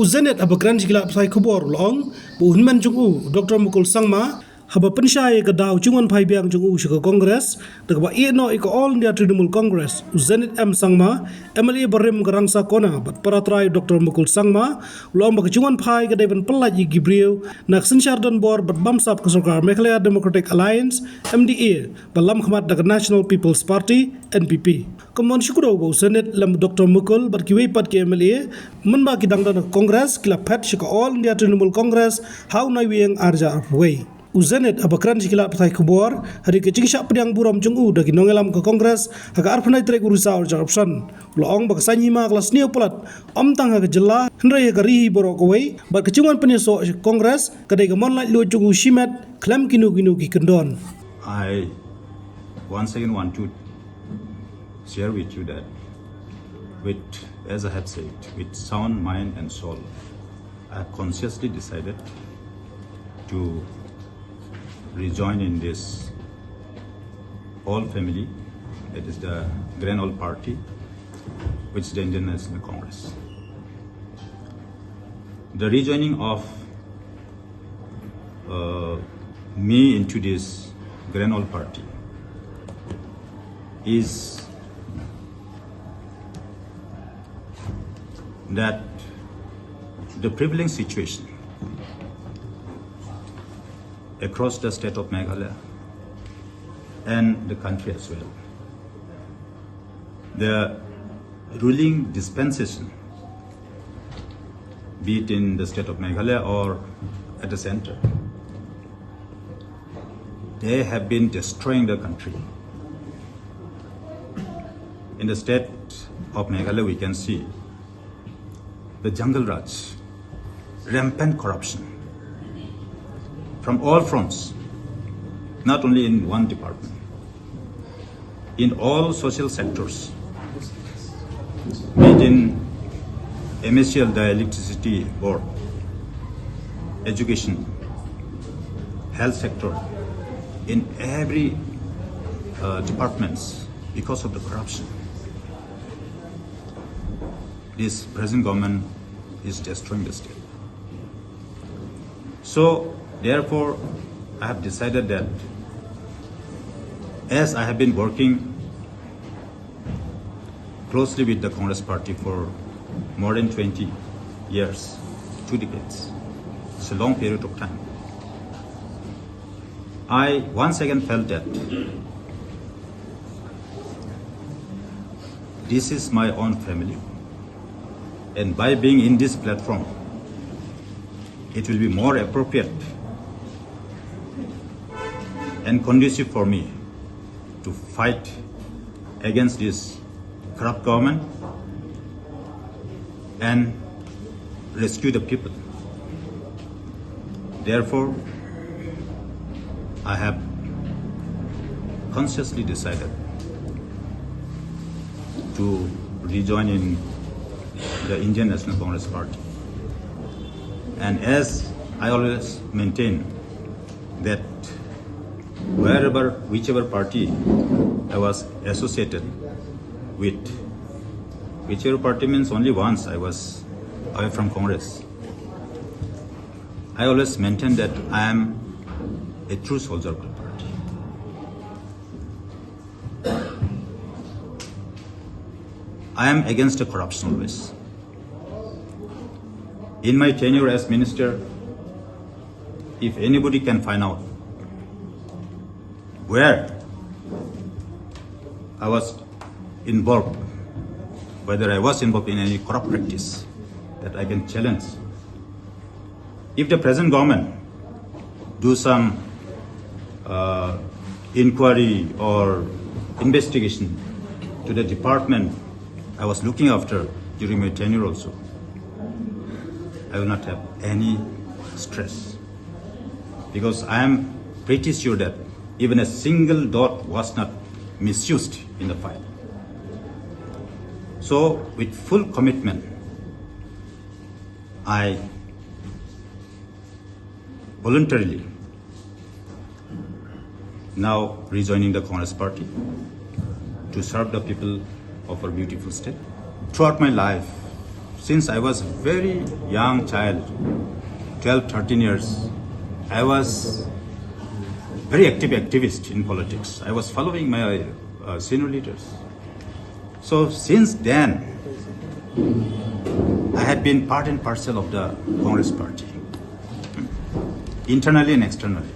Uzenet abagran jigla sai khubor long bu hunman jungu Dr. Mukul Sangma haba pensyai ke daw jungan phai biang jungu shika Congress dagba no iko all India Trinamool Congress Uzenet M Sangma MLA Barim Garangsa Kona bat paratrai Dr. Mukul Sangma long bag jungan phai ke devan Pelaji Gibril nak Sinchardan Bor bat bamsap ke Sarkar Meghalaya Democratic Alliance MDA balam khmat dak National People's Party NPP Kemudian syukur bau Senate lam Dr. Mukul berkiwai pat ke MLA menba kidang dan Kongres kila pet syukur all India Trinamool Congress how na wiang arja way. Uzenet abakran sikila patai kubor hari kecing syak pediang buram jungu dagi nongelam ke Kongres haga arpanai trek urusa or jarapsan loong bak sanyima kelas neo pelat tang haga jela hendrai haga rihi borok away bat kecungan penyeso Kongres kadai ke monlai lu jungu shimet klam kinu ki kendon. I once again want to share with you that as I have said, with sound mind and soul, I have consciously decided to rejoin in this all family, that is the Grand Old Party, which is the Indian National Congress. The rejoining of me into this Grand Old Party is that the prevailing situation across the state of Meghalaya and the country as well, the ruling dispensation, be it in the state of Meghalaya or at the center, they have been destroying the country. In the state of Meghalaya, we can see the jungle raj, rampant corruption from all fronts, not only in one department, in all social sectors, be it in MSCL, the electricity board, education, health sector, in every departments, because of the corruption. This present government is destroying the state. So, therefore, I have decided that as I have been working closely with the Congress Party for more than 20 years, 2 decades, it's a long period of time, I once again felt that this is my own family. And by being in this platform, it will be more appropriate and conducive for me to fight against this corrupt government and rescue the people. Therefore, I have consciously decided to rejoin in the Indian National Congress Party. And as I always maintain that whichever party I was associated with, whichever party means only once I was away from Congress, I always maintain that I am a true soldier of the party. I am against the corruption always. In my tenure as minister, if anybody can find out where I was involved, whether I was involved in any corrupt practice, that I can challenge. If the present government do some inquiry or investigation to the department I was looking after during my tenure also, I will not have any stress, because I am pretty sure that even a single dot was not misused in the file. So, with full commitment, I voluntarily now rejoining the Congress Party to serve the people of our beautiful state. Throughout my life, since I was very young child, 12, 13 years, I was very activist in politics. I was following my senior leaders. So since then, I had been part and parcel of the Congress party, internally and externally.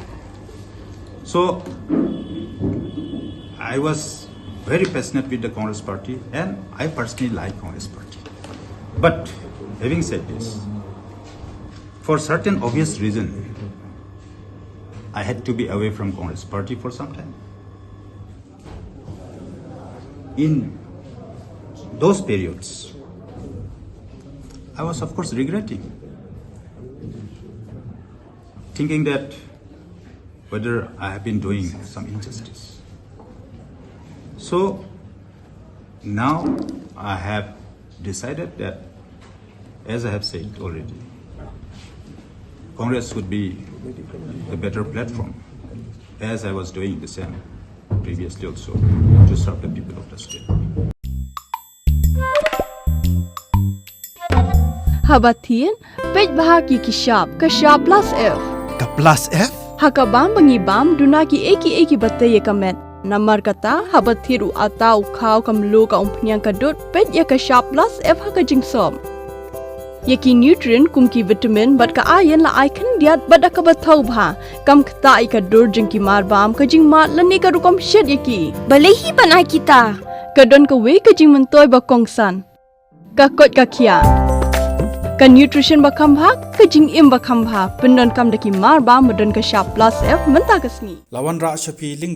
So I was very passionate with the Congress party, and I personally like Congress party. But having said this, for certain obvious reason, I had to be away from Congress party for some time. In those periods, I was of course regretting, thinking that whether I have been doing some injustice. So now I have decided that, as I have said already, Congress would be a better platform, as I was doing the same previously also, to serve the people of the state. Habatin, page bahagi kishap, kashap plus F. Ka plus F? Hakabam bangibam dunaki eki bataya kamet. Namar kata habathiru atau kau kamlu ka umpnyang kadut pet ya kashap plus F haka jingsom. Yaki nutrient kumki vitamin bat ka iron la icon diat bada ka bathau bha kam kata ika dur jingki marbam ka jingmat lani ka rukom shed yaki. Balehi banai kita. Kadon ka we ka jing mentoy ba kongsan. Ka kot ka kia. Ka nutrition ba khambha ka jing im ba khambha pendon kam daki marbam medon ka sharp plus F menta kasni. Lawan ra shapi ling